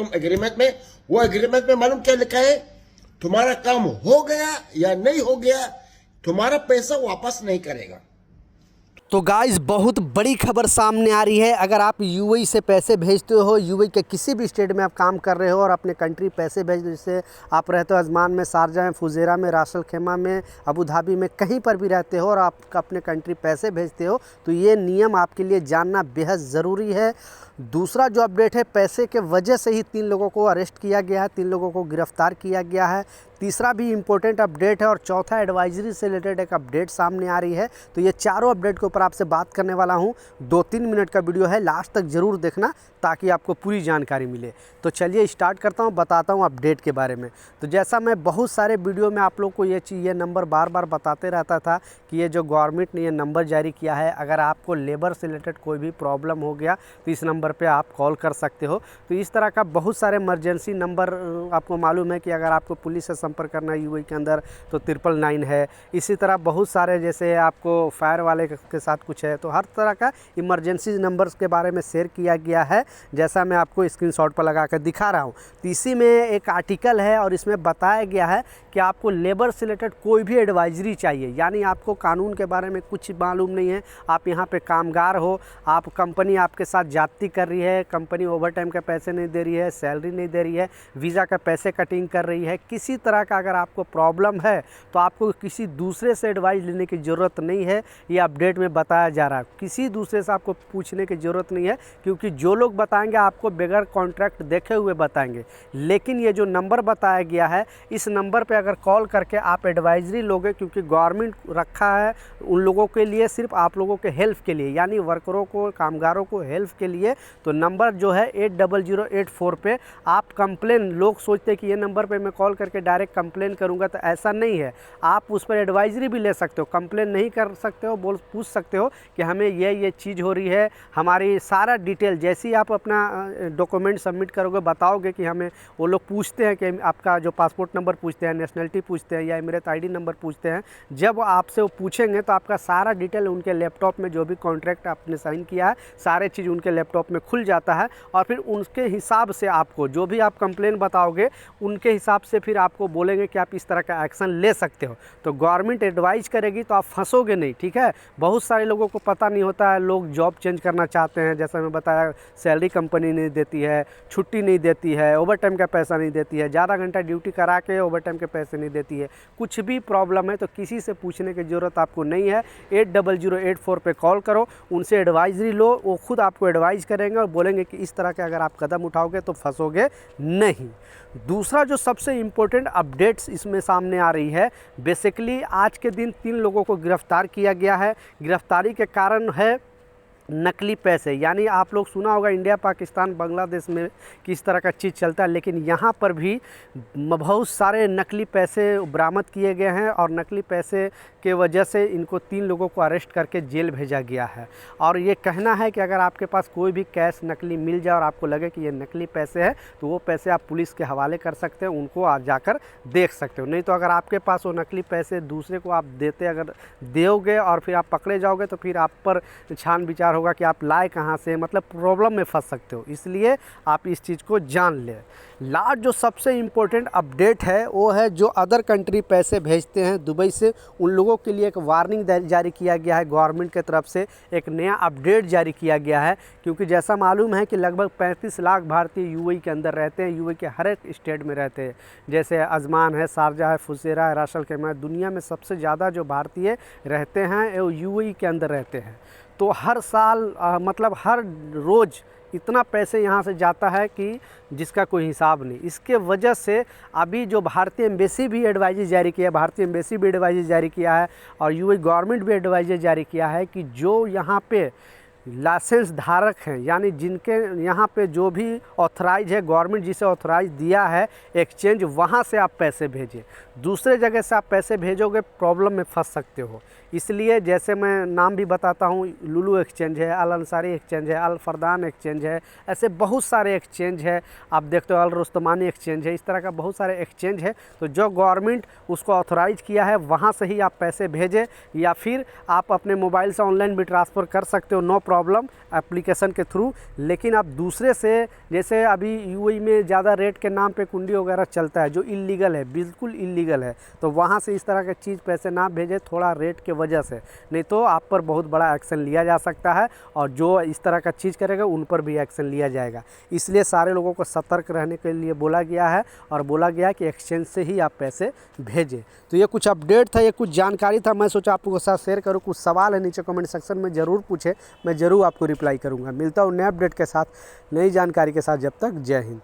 तुम एग्रीमेंट में, वो एग्रीमेंट में मालूम क्या लिखा है, तुम्हारा काम हो गया या नहीं हो गया, तुम्हारा पैसा वापस नहीं करेगा। तो गाइस बहुत बड़ी खबर सामने आ रही है। अगर आप यूएई से पैसे भेजते हो, यूएई के किसी भी स्टेट में आप काम कर रहे हो और अपने कंट्री पैसे भेज दो, जैसे आप रहते हो अजमान में, शारजा में, फुजेरा में, रास अल खैमा में, अबू धाबी में, कहीं पर भी रहते हो और आप अपने कंट्री पैसे भेजते हो, तो ये नियम आपके लिए जानना बेहद ज़रूरी है। दूसरा जो अपडेट है, पैसे के वजह से ही 3 लोगों को अरेस्ट किया गया है, 3 लोगों को गिरफ्तार किया गया है। तीसरा भी इम्पोर्टेंट अपडेट है और चौथा एडवाइजरी से रिलेटेड एक अपडेट सामने आ रही है। तो ये चारों अपडेट के ऊपर आपसे बात करने वाला हूँ। 2-3 मिनट का वीडियो है, लास्ट तक ज़रूर देखना ताकि आपको पूरी जानकारी मिले। तो चलिए स्टार्ट करता हूँ, बताता हूँ अपडेट के बारे में। तो जैसा मैं बहुत सारे वीडियो में आप लोग को ये नंबर बार बार बताते रहता था कि ये जो गवर्नमेंट ने ये नंबर जारी किया है, अगर आपको लेबर से रिलेटेड कोई भी प्रॉब्लम हो गया तो इस नंबर पे आप कॉल कर सकते हो। तो इस तरह का बहुत सारे इमरजेंसी नंबर आपको मालूम है कि अगर आपको पुलिस से संपर्क करना है यूएई के अंदर तो 999 है। इसी तरह बहुत सारे, जैसे आपको फायर वाले के साथ कुछ है, तो हर तरह का इमरजेंसी नंबर्स के बारे में शेयर किया गया है, जैसा मैं आपको स्क्रीनशॉट पर लगा कर दिखा रहा हूँ। तो इसी में एक आर्टिकल है और इसमें बताया गया है कि आपको लेबर से रिलेटेड कोई भी एडवाइजरी चाहिए, यानी आपको कानून के बारे में कुछ मालूम नहीं है, आप यहाँ पे कामगार हो, आप कंपनी आपके साथ जाती कर रही है, कंपनी ओवर टाइम के पैसे नहीं दे रही है, सैलरी नहीं दे रही है, वीज़ा का पैसे कटिंग कर रही है, किसी तरह का अगर आपको प्रॉब्लम है तो आपको किसी दूसरे से एडवाइस लेने की ज़रूरत नहीं है। ये अपडेट में बताया जा रहा है, किसी दूसरे से आपको पूछने की ज़रूरत नहीं है, क्योंकि जो लोग बताएंगे आपको बगैर कॉन्ट्रैक्ट देखे हुए बताएंगे। लेकिन ये जो नंबर बताया गया है, इस नंबर पे अगर कॉल करके आप एडवाइजरी लोगे, क्योंकि गवर्नमेंट रखा है उन लोगों के लिए, सिर्फ आप लोगों के हेल्प के लिए, यानी वर्करों को, कामगारों को हेल्प के लिए। तो नंबर जो है 80084 पे आप कंप्लेन, लोग सोचते हैं कि ये नंबर पे मैं कॉल करके डायरेक्ट कंप्लेन करूंगा, तो ऐसा नहीं है। आप उस पर एडवाइजरी भी ले सकते हो, कंप्लेन नहीं कर सकते हो, पूछ सकते हो कि हमें ये चीज़ हो रही है, हमारी सारा डिटेल, जैसे ही आप अपना डॉक्यूमेंट सबमिट करोगे, बताओगे कि हमें, वो लोग पूछते हैं कि आपका जो पासपोर्ट नंबर पूछते हैं, नेशनलिटी पूछते हैं या इमिरेट आईडी नंबर पूछते हैं। जब आपसे वो पूछेंगे तो आपका सारा डिटेल उनके लैपटॉप में, जो भी कॉन्ट्रैक्ट आपने साइन किया है, सारे चीज़ उनके लैपटॉप में खुल जाता है और फिर उनके हिसाब से आपको, जो भी आप कंप्लेन बताओगे, उनके हिसाब से फिर आपको बोलेंगे कि आप इस तरह का एक्शन ले सकते हो। तो गवर्नमेंट एडवाइज करेगी तो आप फंसोगे नहीं, ठीक है। बहुत सारे लोगों को पता नहीं होता है, लोग जॉब चेंज करना चाहते हैं, जैसा मैं बताया, सैलरी कंपनी नहीं देती है, छुट्टी नहीं देती है, ओवर टाइम का पैसा नहीं देती है, ज़्यादा घंटा ड्यूटी करा के ओवर टाइम के पैसे नहीं देती है, कुछ भी प्रॉब्लम है तो किसी से पूछने की ज़रूरत आपको नहीं है। 80084 पे कॉल करो, उनसे एडवाइजरी लो, वो खुद आपको एडवाइज़ करेंगे और बोलेंगे कि इस तरह के अगर आप कदम उठाओगे तो फंसोगे नहीं। दूसरा जो सबसे इम्पोर्टेंट अपडेट्स इसमें सामने आ रही है, बेसिकली आज के दिन 3 लोगों को गिरफ्तार किया गया है। गिरफ्तारी के कारण है नकली पैसे, यानी आप लोग सुना होगा इंडिया, पाकिस्तान, बांग्लादेश में किस तरह का चीज़ चलता है, लेकिन यहाँ पर भी बहुत सारे नकली पैसे बरामद किए गए हैं और नकली पैसे के वजह से इनको 3 लोगों को अरेस्ट करके जेल भेजा गया है। और ये कहना है कि अगर आपके पास कोई भी कैश नकली मिल जाए और आपको लगे कि ये नकली पैसे हैं, तो वो पैसे आप पुलिस के हवाले कर सकते हैं, उनको आज जाकर देख सकते हो। नहीं तो अगर आपके पास वो नकली पैसे दूसरे को आप अगर दोगे और फिर आप पकड़े जाओगे तो फिर आप पर छान विचार होगा कि आप लाए कहाँ से, मतलब प्रॉब्लम में फंस सकते हो। इसलिए आप इस चीज़ को जान लें। लास्ट जो सबसे इम्पोर्टेंट अपडेट है वो है, जो अदर कंट्री पैसे भेजते हैं दुबई से, उन लोगों के लिए एक वार्निंग जारी किया गया है गवर्नमेंट की तरफ से, एक नया अपडेट जारी किया गया है। क्योंकि जैसा मालूम है कि लगभग 35 लाख भारतीय यूएई के अंदर रहते हैं, यूएई के हर एक स्टेट में रहते हैं, जैसे अजमान है, शारजा है, फुजेरा है, रास अल खैमा है। दुनिया में सबसे ज़्यादा जो भारतीय रहते हैं वो यूएई के अंदर रहते हैं। तो हर साल मतलब हर रोज़ इतना पैसे यहाँ से जाता है कि जिसका कोई हिसाब नहीं। इसके वजह से अभी जो भारतीय एम्बेसी भी एडवाइजरी जारी किया है, भारतीय एम्बेसी भी एडवाइजरी जारी किया है और यूएई गवर्नमेंट भी एडवाइजरी जारी किया है कि जो यहाँ पे लाइसेंस धारक हैं, यानी जिनके यहाँ पे जो भी ऑथराइज है, गवर्नमेंट जिसे ऑथराइज दिया है एक्सचेंज, वहाँ से आप पैसे भेजें। दूसरे जगह से आप पैसे भेजोगे प्रॉब्लम में फंस सकते हो। इसलिए जैसे मैं नाम भी बताता हूँ, लुलु एक्सचेंज है, अल अंसारी एक्सचेंज है, अल फरदान एक्सचेंज है, ऐसे बहुत सारे एक्सचेंज है। आप देखते हो अल रुस्तमानी एक्सचेंज है, इस तरह का बहुत सारे एक्सचेंज है। तो जो गवर्नमेंट उसको ऑथोराइज किया है वहाँ से ही आप पैसे भेजें, या फिर आप अपने मोबाइल से ऑनलाइन भी ट्रांसफ़र कर सकते हो, नो प्रॉब्लम, एप्लीकेशन के थ्रू। लेकिन आप दूसरे से, जैसे अभी यूएई में ज़्यादा रेट के नाम पे कुंडी वगैरह चलता है जो इल्लीगल है, बिल्कुल इल्लीगल है, तो वहाँ से इस तरह की चीज़ पैसे ना भेजें, थोड़ा रेट के वजह से, नहीं तो आप पर बहुत बड़ा एक्शन लिया जा सकता है, और जो इस तरह का चीज़ करेगा उन पर भी एक्शन लिया जाएगा। इसलिए सारे लोगों को सतर्क रहने के लिए बोला गया है, और बोला गया है कि एक्सचेंज से ही आप पैसे भेजें। तो ये कुछ अपडेट था, ये कुछ जानकारी था, मैं सोचा आप लोगों के साथ शेयर करूँ। कुछ सवाल है नीचे कमेंट सेक्शन में ज़रूर पूछे, मैं ज़रूर आपको रिप्लाई करूँगा। मिलता हूँ नए अपडेट के साथ, नई जानकारी के साथ। जब तक जय हिंद।